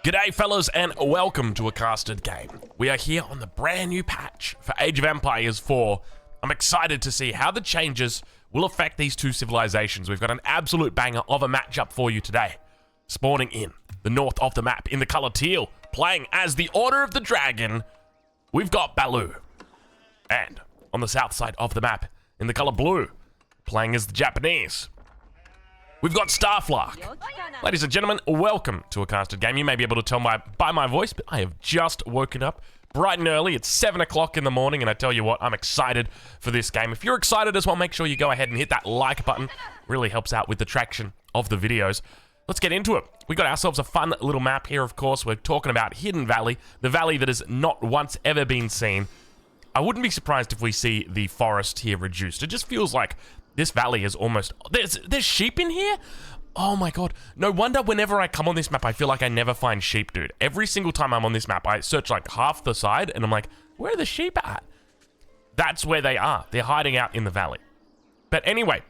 G'day fellas and welcome to a casted game. We are here on the brand new patch for Age of Empires 4. I'm excited to see how the changes will affect these two civilizations. We've got an absolute banger of a matchup for you today. Spawning in the north of the map in the color teal, playing as the Order of the Dragon, we've got Balu. And on the south side of the map in the color blue, playing as the Japanese, we've got Starflark. Ladies and gentlemen, welcome to a casted game. You may be able to tell by my voice, but I have just woken up bright and early. It's 7 o'clock in the morning, and I tell you what, I'm excited for this game. If you're excited as well, make sure you go ahead and hit that like button. Really helps out with the traction of the videos. Let's get into it. We got ourselves a fun little map here, of course. We're talking about Hidden Valley, the valley that has not once ever been seen. I wouldn't be surprised if we see the forest here reduced. It just feels like this valley is almost... There's sheep in here? Oh my god. No wonder whenever I come on this map, I feel like I never find sheep, dude. Every single time I'm on this map, I search like half the side, and I'm like, where are the sheep at? That's where they are. They're hiding out in the valley. But anyway,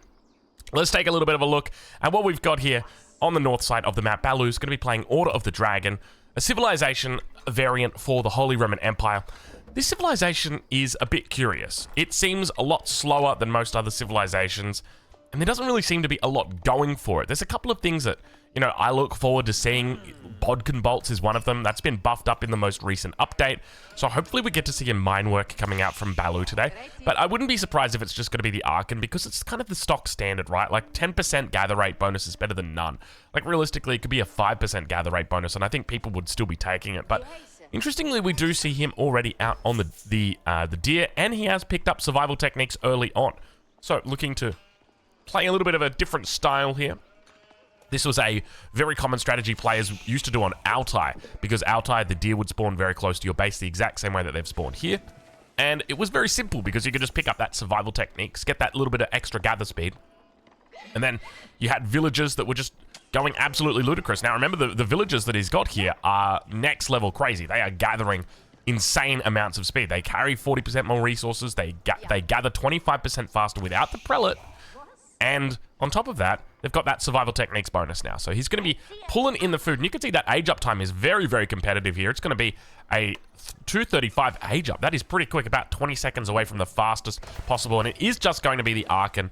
let's take a little bit of a look at what we've got here on the north side of the map. Balu's going to be playing Order of the Dragon, a civilization variant for the Holy Roman Empire. This civilization is a bit curious. It seems a lot slower than most other civilizations, and there doesn't really seem to be a lot going for it. There's a couple of things that, you know, I look forward to seeing. Bodkin bolts is one of them. That's been buffed up in the most recent update, so hopefully we get to see a mine work coming out from Balu today. But I wouldn't be surprised if it's just going to be the Archon, because it's kind of the stock standard, right? Like 10% gather rate bonus is better than none. Like realistically, it could be a 5% gather rate bonus, and I think people would still be taking it. But interestingly, we do see him already out on the deer, and he has picked up survival techniques early on. So looking to play a little bit of a different style here. This was a very common strategy players used to do on Altai, because Altai, the deer would spawn very close to your base the exact same way that they've spawned here. And it was very simple, because you could just pick up that survival techniques, get that little bit of extra gather speed. And then you had villagers that were just going absolutely ludicrous. Now remember, the villagers that he's got here are next level crazy. They are gathering insane amounts of speed. They carry 40% more resources. They gather 25% faster without the prelate. And on top of that, they've got that survival techniques bonus now. So he's going to be pulling in the food. And you can see that age up time is very, very competitive here. It's going to be a 2:35 age up. That is pretty quick, about 20 seconds away from the fastest possible. And it is just going to be the Archon.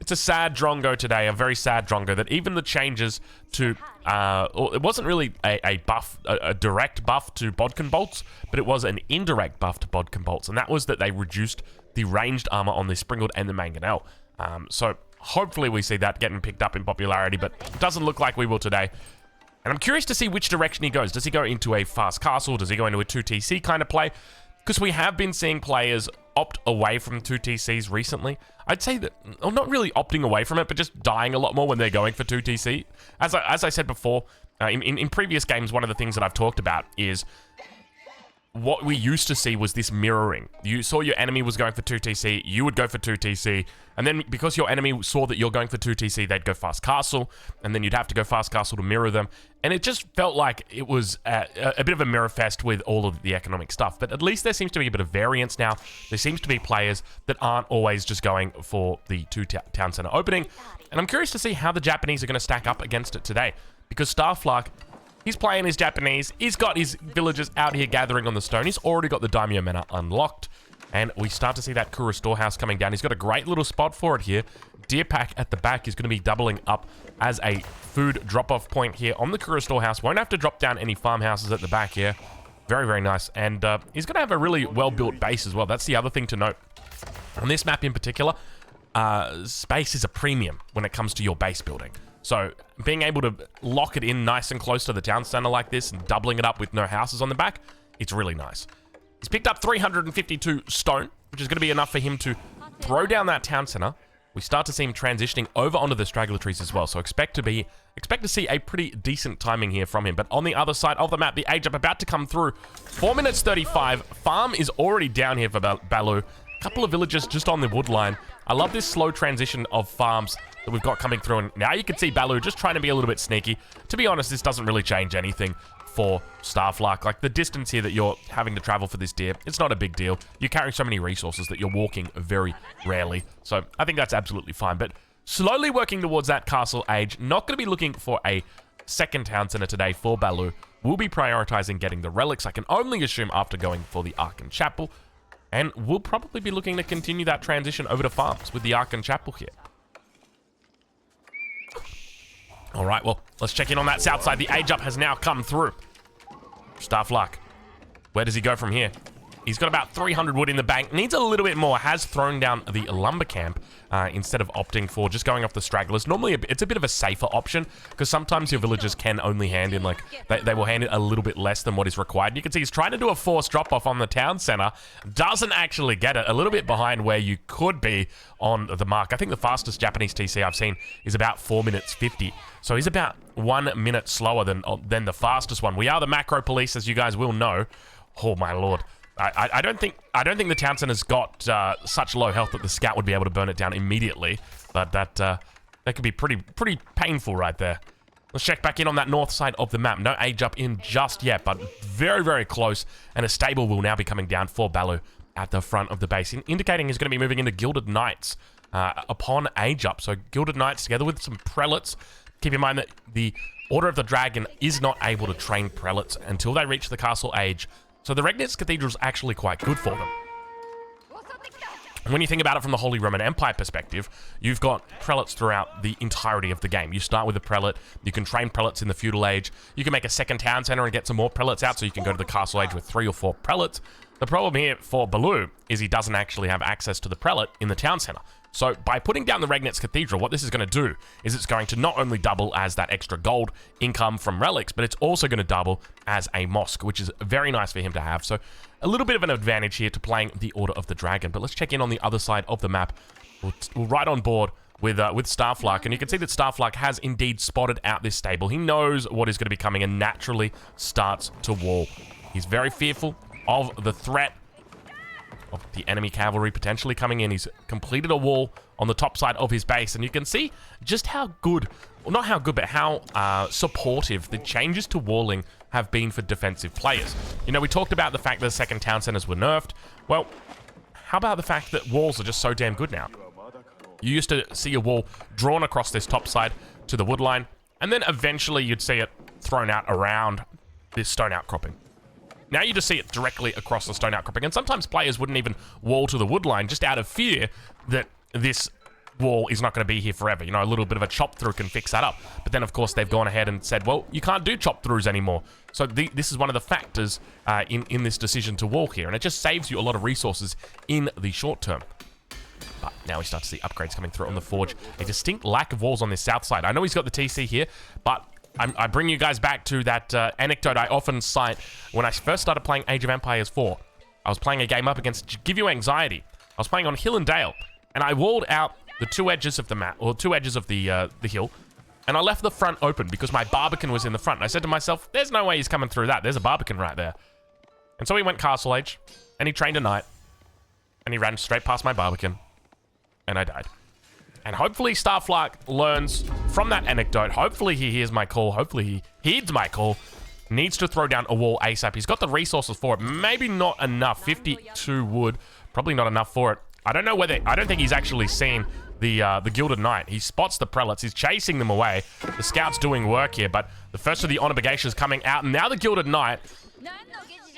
It's a sad drongo today, a very sad drongo, that even the changes to... it wasn't really a buff, a direct buff to Bodkin bolts, but it was an indirect buff to Bodkin bolts. And that was that they reduced the ranged armor on the Springald and the Mangonel. So hopefully we see that getting picked up in popularity, but it doesn't look like we will today. And I'm curious to see which direction he goes. Does he go into a fast castle? Does he go into a 2TC kind of play? Because we have been seeing players opt away from 2TCs recently. I'd say that, well, not really opting away from it, but just dying a lot more when they're going for 2TC. As I said before, in previous games, one of the things that I've talked about is what we used to see was this mirroring. You saw your enemy was going for 2TC, you would go for 2TC, and then because your enemy saw that you're going for 2TC, they'd go fast castle, and then you'd have to go fast castle to mirror them, and it just felt like it was a bit of a mirror fest with all of the economic stuff. But at least there seems to be a bit of variance now. There seems to be players that aren't always just going for the town center opening, and I'm curious to see how the Japanese are going to stack up against it today, because Starflark, he's playing his Japanese. He's got his villagers out here gathering on the stone. He's already got the Daimyo Manor unlocked. And we start to see that Kura storehouse coming down. He's got a great little spot for it here. Deer pack at the back is going to be doubling up as a food drop-off point here on the Kura storehouse. Won't have to drop down any farmhouses at the back here. Very, very nice. And he's going to have a really well-built base as well. That's the other thing to note. On this map in particular, space is a premium when it comes to your base building. So being able to lock it in nice and close to the town center like this and doubling it up with no houses on the back, it's really nice. He's picked up 352 stone, which is going to be enough for him to throw down that town center. We start to see him transitioning over onto the straggler trees as well. So expect to see a pretty decent timing here from him. But on the other side of the map, the age up about to come through. 4 minutes 35. Farm is already down here for Balu. Couple of villagers just on the wood line. I love this slow transition of farms that we've got coming through. And now you can see Balu just trying to be a little bit sneaky. To be honest, this doesn't really change anything for Starflark. Like the distance here that you're having to travel for this deer, it's not a big deal. You're carrying so many resources that you're walking very rarely. So I think that's absolutely fine. But slowly working towards that castle age. Not going to be looking for a second town center today for Balu. will be prioritizing getting the relics, I can only assume, after going for the Archon Chapel. And we'll probably be looking to continue that transition over to farms with the Archon Chapel here. All right, well, let's check in on that south side. The age up has now come through. Starflark, where does he go from here? He's got about 300 wood in the bank. Needs a little bit more. Has thrown down the lumber camp instead of opting for just going off the stragglers. Normally, it's a bit of a safer option because sometimes your villagers can only hand in, like, they will hand it a little bit less than what is required. You can see he's trying to do a forced drop-off on the town center. Doesn't actually get it. A little bit behind where you could be on the mark. I think the fastest Japanese TC I've seen is about 4 minutes 50. So he's about 1 minute slower than the fastest one. We are the macro police, as you guys will know. Oh, my lord. I don't think the town center's got such low health that the scout would be able to burn it down immediately, but that could be pretty painful right there. Let's check back in on that north side of the map. No age up in just yet, but very, very close, and a stable will now be coming down for Balu at the front of the base, indicating he's going to be moving into Gilded Knights upon age up. So Gilded Knights together with some prelates. Keep in mind that the Order of the Dragon is not able to train prelates until they reach the castle age. So the Regnitz Cathedral is actually quite good for them. And when you think about it from the Holy Roman Empire perspective, you've got prelates throughout the entirety of the game. You start with a prelate, you can train prelates in the feudal age, you can make a second town center and get some more prelates out so you can go to the castle age with 3 or 4 prelates. The problem here for Balu is he doesn't actually have access to the prelate in the town center. So by putting down the Regnitz Cathedral, what this is going to do is it's going to not only double as that extra gold income from relics, but it's also going to double as a mosque, which is very nice for him to have. So a little bit of an advantage here to playing the Order of the Dragon. But let's check in on the other side of the map. We're right on board with Starflark, and you can see that Starflark has indeed spotted out this stable. He knows what is going to be coming and naturally starts to wall. He's very fearful of the threat of the enemy cavalry potentially coming in. He's completed a wall on the top side of his base, and you can see just how good, well, not how good, but how supportive the changes to walling have been for defensive players. You know, we talked about the fact that the second town centers were nerfed. Well, how about the fact that walls are just so damn good now? You used to see a wall drawn across this top side to the wood line, and then eventually you'd see it thrown out around this stone outcropping. Now you just see it directly across the stone outcropping, and sometimes players wouldn't even wall to the wood line just out of fear that this wall is not going to be here forever. You know, a little bit of a chop through can fix that up. But then, of course, they've gone ahead and said, well, you can't do chop throughs anymore. So this is one of the factors in this decision to wall here, and it just saves you a lot of resources in the short term. But now we start to see upgrades coming through on the Forge. A distinct lack of walls on this south side. I know he's got the TC here, but I bring you guys back to that anecdote I often cite when I first started playing Age of Empires 4. I was playing a game up against Give You Anxiety. I was playing on Hill and Dale, and I walled out the 2 edges of the map, or 2 edges of the hill, and I left the front open because my Barbican was in the front. And I said to myself, there's no way he's coming through that. There's a Barbican right there. And so he went Castle Age, and he trained a knight, and he ran straight past my Barbican, and I died. And hopefully Starflark learns from that anecdote. Hopefully he hears my call. Hopefully he heeds my call. Needs to throw down a wall ASAP. He's got the resources for it. Maybe not enough. 52 wood. Probably not enough for it. I don't know whether... I don't think he's actually seen the Gilded Knight. He spots the prelates. He's chasing them away. The scout's doing work here, but the first of the obligations coming out. And now the Gilded Knight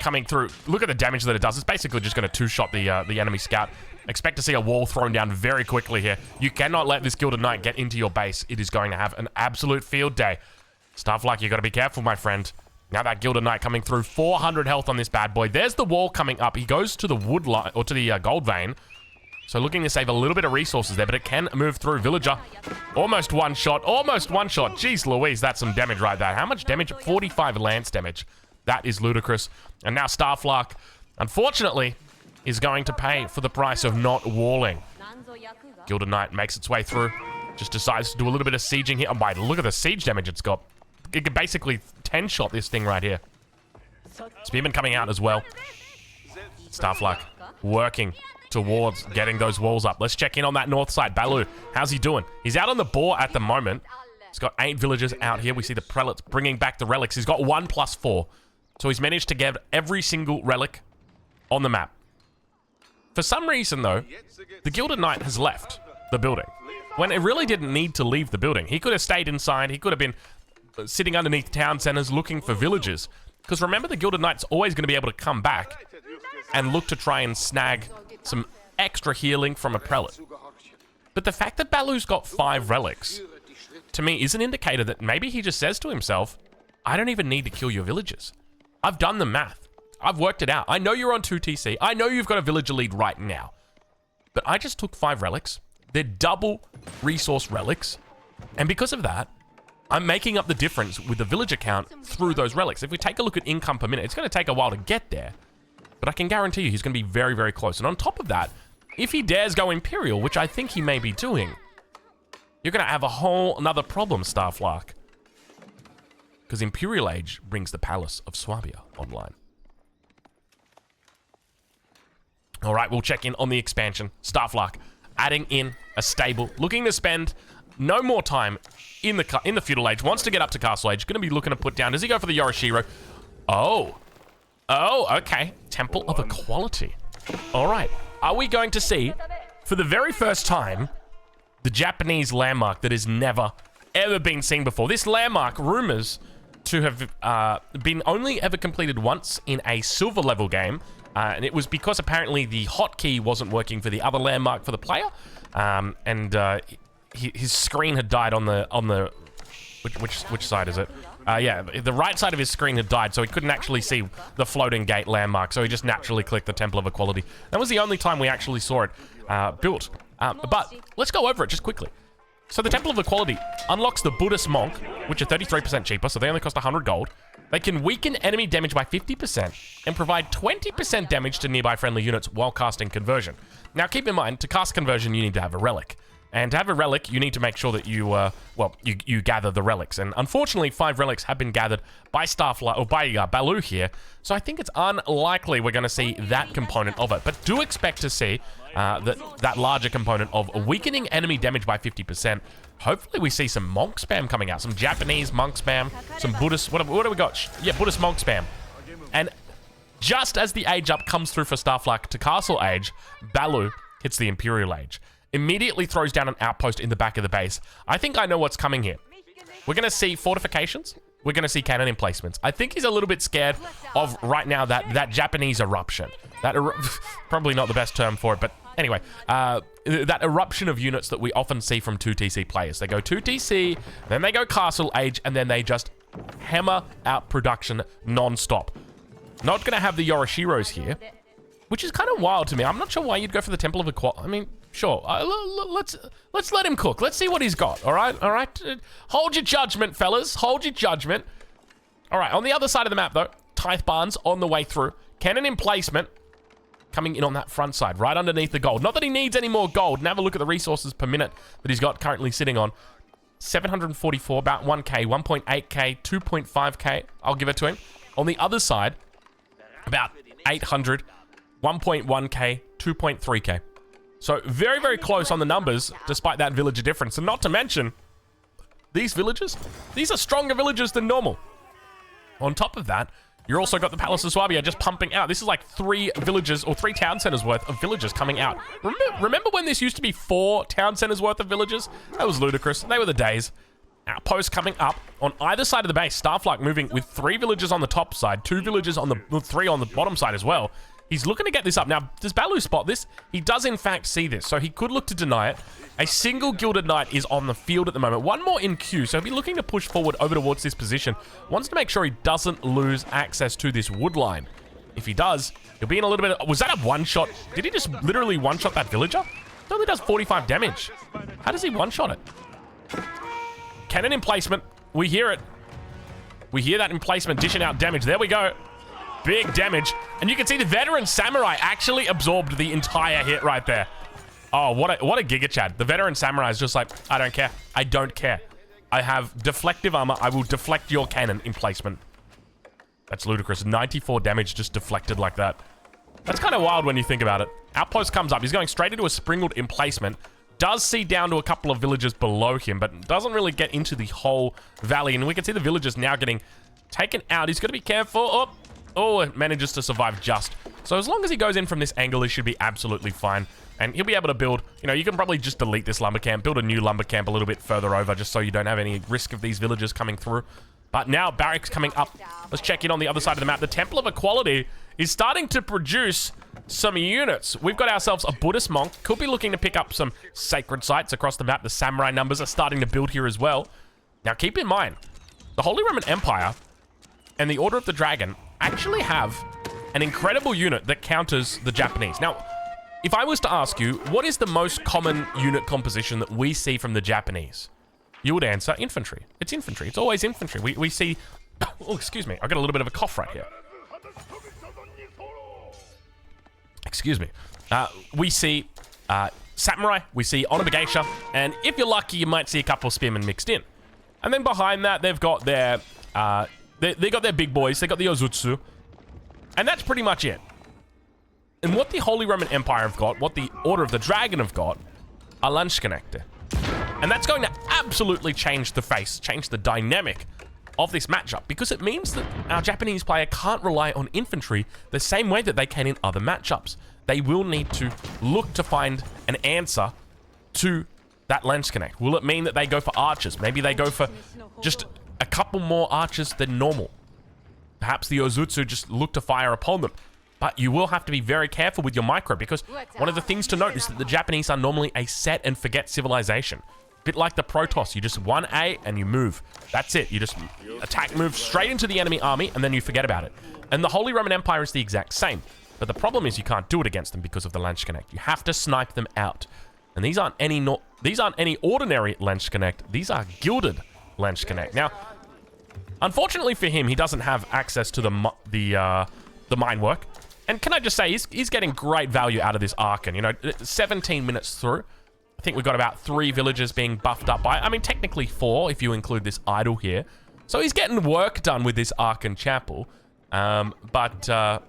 coming through. Look at the damage that it does. It's basically just going to 2-shot the enemy scout. Expect to see a wall thrown down very quickly here. You cannot let this Gilded Knight get into your base. It is going to have an absolute field day. Starflark, you got to be careful, my friend. Now that Gilded Knight coming through. 400 health on this bad boy. There's the wall coming up. He goes to the wood line, or to the gold vein. So looking to save a little bit of resources there, but it can move through. Villager, almost one shot. Almost one shot. Jeez Louise, that's some damage right there. How much damage? 45 lance damage. That is ludicrous. And now Starflark, unfortunately, is going to pay for the price of not walling. Gilded Knight makes its way through. Just decides to do a little bit of sieging here. Oh my, look at the siege damage it's got. It could basically 10-shot this thing right here. Spearman coming out as well. Starflark working towards getting those walls up. Let's check in on that north side. Balu, how's he doing? He's out on the boar at the moment. He's got 8 villagers out here. We see the prelates bringing back the relics. He's got 1+4. So he's managed to get every single relic on the map. For some reason, though, the Gilded Knight has left the building when it really didn't need to leave the building. He could have stayed inside. He could have been sitting underneath town centers looking for villagers. Because remember, the Gilded Knight's always going to be able to come back and look to try and snag some extra healing from a prelate. But the fact that Balu's got 5 relics, to me, is an indicator that maybe he just says to himself, I don't even need to kill your villagers. I've done the math. I've worked it out. I know you're on 2 TC. I know you've got a villager lead right now. But I just took 5 relics. They're double resource relics. And because of that, I'm making up the difference with the villager count through those relics. If we take a look at income per minute, it's going to take a while to get there. But I can guarantee you he's going to be very, very close. And on top of that, if he dares go Imperial, which I think he may be doing, you're going to have a whole another problem, Starflark. Because Imperial Age brings the Palace of Swabia online. All right, we'll check in on the expansion. Starflark adding in a stable, looking to spend no more time in the Feudal Age. Wants to get up to Castle Age. Going to be looking to put down. Does he go for the Yorishiro? Oh, okay. Temple of Equality. All right. Are we going to see, for the very first time, the Japanese landmark that has never, ever been seen before? This landmark, rumors to have been only ever completed once in a silver level game. And it was because apparently the hotkey wasn't working for the other landmark for the player. His screen had died on the which side is it? Yeah, the right side of his screen had died, so he couldn't actually see the floating gate landmark, so he just naturally clicked the Temple of Equality. That was the only time we actually saw it built. But let's go over it just quickly. So the Temple of Equality unlocks the Buddhist Monk, which are 33% cheaper, so they only cost 100 gold. They can weaken enemy damage by 50% and provide 20% damage to nearby friendly units while casting Conversion. Now keep in mind, to cast Conversion, you need to have a relic. And to have a relic, you need to make sure that you gather the relics. And unfortunately, 5 relics have been gathered by Balu here. So I think it's unlikely we're going to see that component of it. But do expect to see that larger component of weakening enemy damage by 50%. Hopefully we see some monk spam coming out. Some Japanese monk spam. Some Buddhist... What do we got? Yeah, Buddhist monk spam. And just as the age up comes through for Starflark to Castle Age, Balu hits the Imperial Age. Immediately throws down an outpost in the back of the base. I think I know what's coming here. We're going to see fortifications. We're going to see cannon emplacements. I think he's a little bit scared of, right now, that Japanese eruption. Probably not the best term for it, but anyway. That eruption of units that we often see from 2TC players. They go 2TC, then they go Castle Age, and then they just hammer out production non-stop. Not going to have the Yorishiros here, which is kind of wild to me. I'm not sure why you'd go for the Temple of Equality. I mean... Sure, let's let him cook. Let's see what he's got, all right? All right? Hold your judgment, fellas. Hold your judgment. All right, on the other side of the map, though, Tithe Barns on the way through. Cannon emplacement coming in on that front side, right underneath the gold. Not that he needs any more gold. And have a look at the resources per minute that he's got currently sitting on. 744, about 1k, 1.8k, 2.5k. I'll give it to him. On the other side, about 800, 1.1k, 2.3k. So very, very close on the numbers, despite that villager difference. And not to mention, these villagers, these are stronger villagers than normal. On top of that, you've also got the Palace of Swabia just pumping out. This is like 3 villages or 3 town centers worth of villagers coming out. Remember when this used to be 4 town centers worth of villagers? That was ludicrous. They were the days. Outposts coming up on either side of the base. Starflark moving with 3 villagers on the top side, 2 villagers on the 3 on the bottom side as well. He's looking to get this up. Now, does Balu spot this? He does, in fact, see this, so he could look to deny it. A single Gilded Knight is on the field at the moment. 1 more in queue, so he'll be looking to push forward over towards this position. Wants to make sure he doesn't lose access to this wood line. If he does, he'll be in a little bit of... Was that a one-shot? Did he just literally one-shot that villager? It only does 45 damage. How does he one-shot it? Cannon emplacement. We hear it. We hear that emplacement dishing out damage. There we go. Big damage. And you can see the veteran samurai actually absorbed the entire hit right there. Oh, what a Giga Chad. The veteran samurai is just like, I don't care. I don't care. I have deflective armor. I will deflect your cannon emplacement. That's ludicrous. 94 damage just deflected like that. That's kind of wild when you think about it. Outpost comes up. He's going straight into a sprinkled emplacement. Does see down to a couple of villagers below him, but doesn't really get into the whole valley. And we can see the villagers now getting taken out. He's got to be careful. Oh, it manages to survive just. So as long as he goes in from this angle, he should be absolutely fine. And he'll be able to build, you know, you can probably just delete this lumber camp, build a new lumber camp a little bit further over just so you don't have any risk of these villagers coming through. But now barracks coming up. Let's check in on the other side of the map. The Temple of Equality is starting to produce some units. We've got ourselves a Buddhist monk. Could be looking to pick up some sacred sites across the map. The samurai numbers are starting to build here as well. Now keep in mind, the Holy Roman Empire and the Order of the Dragon actually have an incredible unit that counters the Japanese. Now, if I was to ask you, what is the most common unit composition that we see from the Japanese? You would answer infantry. It's infantry. It's always infantry. We see... Oh, excuse me. I got a little bit of a cough right here. Excuse me. We see samurai. We see Onabagasha. And if you're lucky, you might see a couple of spearmen mixed in. And then behind that, they've got their... they got their big boys. They got the Ozutsu. And that's pretty much it. And what the Holy Roman Empire have got, what the Order of the Dragon have got, are Landsknechte. And that's going to absolutely change the face, change the dynamic of this matchup, because it means that our Japanese player can't rely on infantry the same way that they can in other matchups. They will need to look to find an answer to that Landsknecht. Will it mean that they go for archers? Maybe they go for just a couple more archers than normal. Perhaps the Ozutsu just look to fire upon them. But you will have to be very careful with your micro, because one of the things to note is that the Japanese are normally a set and forget civilization. A bit like the Protoss, you just 1A and you move. That's it. You just attack, move straight into the enemy army, and then you forget about it. And the Holy Roman Empire is the exact same. But the problem is you can't do it against them because of the Landsknecht. You have to snipe them out. And these aren't any ordinary Landsknecht. These are gilded Landsknecht. Now, unfortunately for him, he doesn't have access to the mine work. And can I just say, he's getting great value out of this Archon. You know, 17 minutes through, I think we've got about 3 villagers being buffed up by, I mean, technically 4 if you include this idol here. So he's getting work done with this Archon Chapel. For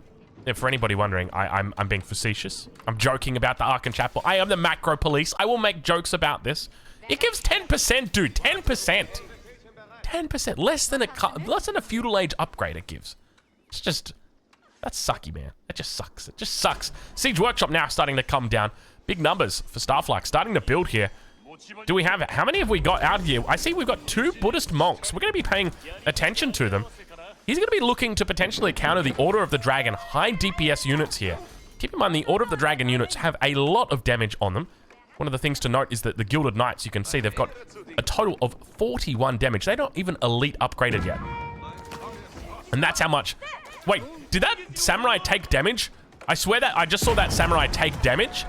anybody wondering, I'm being facetious. I'm joking about the Archon Chapel. I am the macro police. I will make jokes about this. It gives 10%, dude. 10%. 10%. Less than a feudal age upgrade it gives. It's just... That's sucky, man. It just sucks. It just sucks. Siege Workshop now starting to come down. Big numbers for Starflux starting to build here. Do we have... How many have we got out here? I see we've got 2 Buddhist monks. We're going to be paying attention to them. He's going to be looking to potentially counter the Order of the Dragon high DPS units here. Keep in mind, the Order of the Dragon units have a lot of damage on them. One of the things to note is that the Gilded Knights, you can see they've got a total of 41 damage. They're not even elite upgraded yet. And that's how much... Wait, did that samurai take damage? I swear that I just saw that samurai take damage,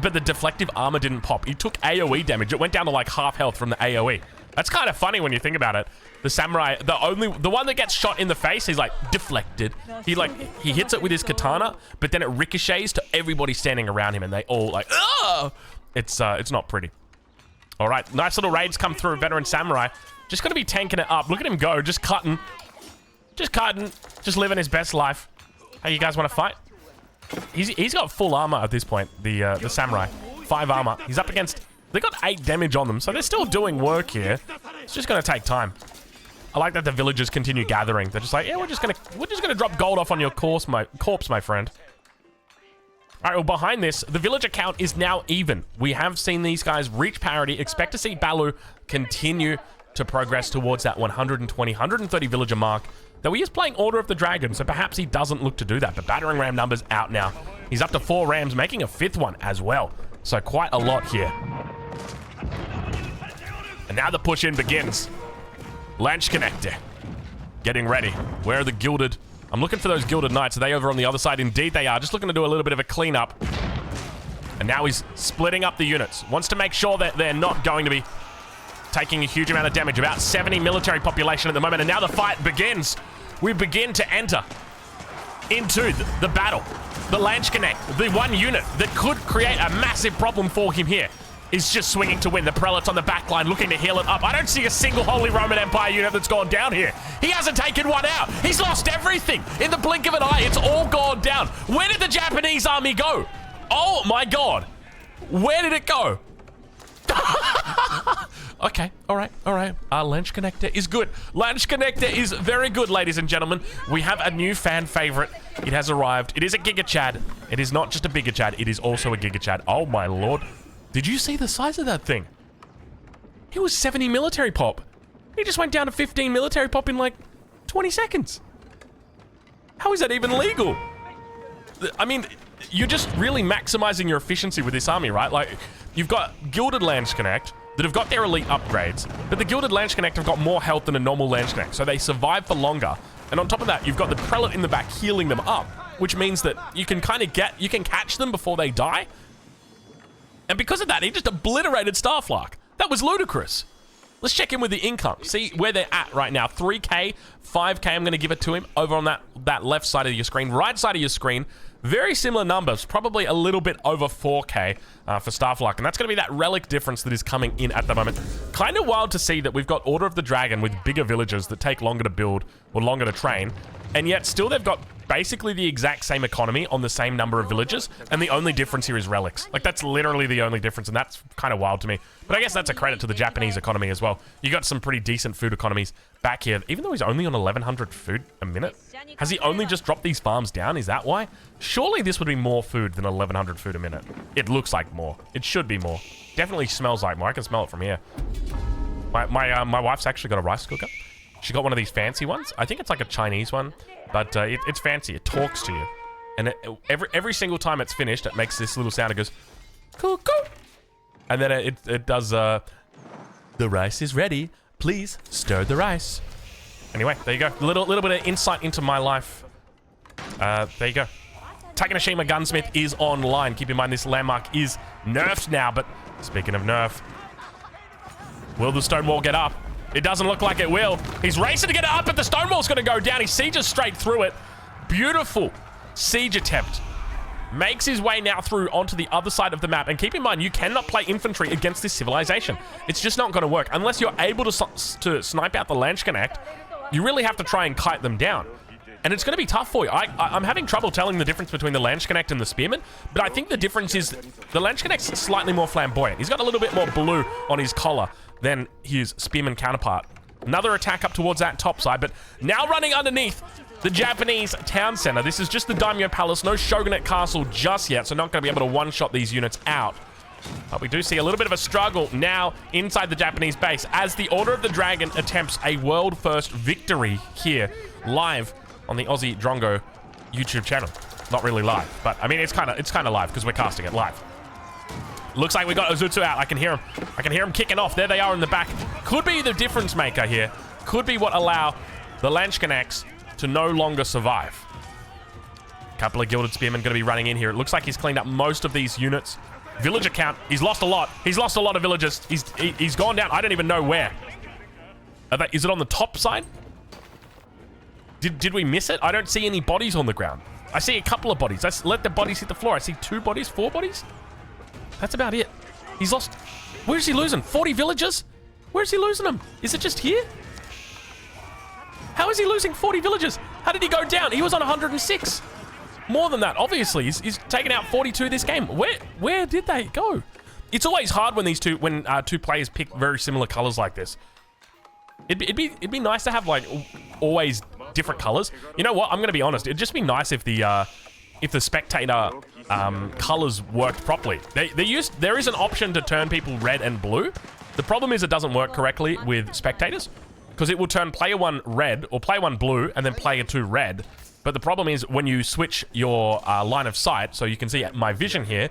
but the deflective armor didn't pop. He took AoE damage. It went down to like half health from the AoE. That's kind of funny when you think about it. The samurai, the one that gets shot in the face, he's like deflected. He hits it with his katana, but then it ricochets to everybody standing around him, and they all like, oh! It's not pretty. All right, nice little raids come through. Veteran samurai, just gonna be tanking it up. Look at him go, just cutting. Just living his best life. Hey, you guys want to fight? He's got full armor at this point, the samurai. 5 armor. He's up against... They got 8 damage on them, so they're still doing work here. It's just going to take time. I like that the villagers continue gathering. They're just like, yeah, we're just gonna drop gold off on your corpse, my friend. All right, well, behind this, the villager count is now even. We have seen these guys reach parity. Expect to see Balu continue to progress towards that 120, 130 villager mark. Though he is playing Order of the Dragon, so perhaps he doesn't look to do that. But battering ram numbers out now. He's up to 4 rams, making a 5th one as well. So quite a lot here. And now the push-in begins. Landsknechte getting ready. Where are the gilded? I'm looking for those Gilded Knights. Are they over on the other side? Indeed they are. Just looking to do a little bit of a cleanup. And now he's splitting up the units. Wants to make sure that they're not going to be taking a huge amount of damage. About 70 military population at the moment. And now the fight begins. We begin to enter into the battle. The Landsknecht, the one unit that could create a massive problem for him here, is just swinging to win. The Prelates on the back line looking to heal it up. I don't see a single Holy Roman Empire unit that's gone down here. He hasn't taken one out. He's lost everything. In the blink of an eye, it's all gone down. Where did the Japanese army go? Oh my God. Where did it go? Okay, all right. Landsknechte is good. Landsknechte is very good, ladies and gentlemen. We have a new fan favorite. It has arrived. It is a Giga Chad. It is not just a Bigger Chad. It is also a Giga Chad. Oh my Lord. Did you see the size of that thing? It was 70 military pop. He just went down to 15 military pop in like 20 seconds. How is that even legal? I mean, you're just really maximizing your efficiency with this army, right? Like, you've got Gilded Landsknecht that have got their elite upgrades, but the Gilded Landsknecht have got more health than a normal Landsknecht, so they survive for longer. And on top of that, you've got the Prelate in the back healing them up, which means that you can kind of you can catch them before they die. And because of that, he just obliterated Starflark. That was ludicrous. Let's check in with the income. See where they're at right now. 3K, 5K, I'm going to give it to him over on that left side of your screen. Right side of your screen, very similar numbers. Probably a little bit over 4K for Starflark. And that's going to be that relic difference that is coming in at the moment. Kind of wild to see that we've got Order of the Dragon with bigger villages that take longer to build or longer to train. And yet still they've got basically the exact same economy on the same number of villages, and the only difference here is relics. Like, that's literally the only difference, and that's kind of wild to me. But I guess that's a credit to the Japanese economy as well. You got some pretty decent food economies back here, even though he's only on 1,100 food a minute. Has he only just dropped these farms down? Is that why? Surely this would be more food than 1,100 food a minute. It looks like more. It should be more. Definitely smells like more. I can smell it from here. My wife's actually got a rice cooker. She got one of these fancy ones. I think it's like a Chinese one, but it's fancy. It talks to you. And every single time it's finished, it makes this little sound. It goes, cuckoo. And then it does, the rice is ready. Please stir the rice. Anyway, there you go. A little bit of insight into my life. There you go. Takanoshima Gunsmith is online. Keep in mind this landmark is nerfed now, but speaking of nerf, will the stone wall get up? It doesn't look like it will. He's racing to get it up, but the stone wall's going to go down. He sieges straight through it. Beautiful siege attempt. Makes his way now through onto the other side of the map. And keep in mind, you cannot play infantry against this civilization. It's just not going to work. Unless you're able to snipe out the Landsknecht, you really have to try and kite them down. And it's going to be tough for you. I'm having trouble telling the difference between the Landsknecht and the Spearman, but I think the difference is the Landsknecht's slightly more flamboyant. He's got a little bit more blue on his collar than his Spearman counterpart. Another attack up towards that top side, but now running underneath the Japanese town center. This is just the Daimyo Palace, no Shogunate Castle just yet, so not going to be able to one-shot these units out. But we do see a little bit of a struggle now inside the Japanese base as the Order of the Dragon attempts a world-first victory here, live on the Aussie Drongo YouTube channel. Not really live, but I mean, it's kind of live because we're casting it live. Looks like we got Ozutsu out. I can hear him. I can hear him kicking off. There they are in the back. Could be the difference maker here. Could be what allow the Landsknechts to no longer survive. Couple of Gilded Spearmen going to be running in here. It looks like he's cleaned up most of these units. Villager count. He's lost a lot. He's lost a lot of villagers. He's gone down. I don't even know where. Is it on the top side? Did we miss it? I don't see any bodies on the ground. I see a couple of bodies. Let the bodies hit the floor. I see 2 bodies, 4 bodies. That's about it. He's lost. Where is he losing? 40 villagers? Where is he losing them? Is it just here? How is he losing 40 villagers? How did he go down? He was on 106. More than that, obviously. He's taken out 42 this game. Where did they go? It's always hard when two players pick very similar colors like this. It'd be nice to have like always different colors. You know what? I'm gonna be honest. It'd just be nice if the spectator colors worked properly. There is an option to turn people red and blue. The problem is it doesn't work correctly with spectators because it will turn player 1 red or player 1 blue and then player 2 red. But the problem is when you switch your line of sight, so you can see my vision here,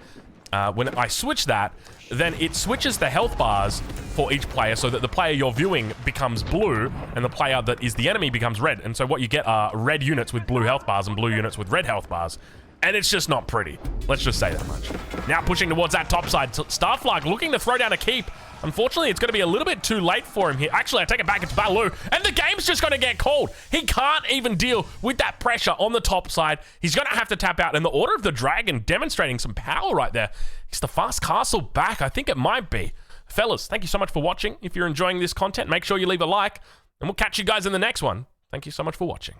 when I switch that, then it switches the health bars for each player so that the player you're viewing becomes blue and the player that is the enemy becomes red. And so what you get are red units with blue health bars and blue units with red health bars. And it's just not pretty. Let's just say that much. Now pushing towards that top side. Starflark looking to throw down a keep. Unfortunately, it's going to be a little bit too late for him here. Actually, I take it back. It's Balu. And the game's just going to get called. He can't even deal with that pressure on the top side. He's going to have to tap out. And the Order of the Dragon demonstrating some power right there. Is the fast castle back? I think it might be. Fellas, thank you so much for watching. If you're enjoying this content, make sure you leave a like. And we'll catch you guys in the next one. Thank you so much for watching.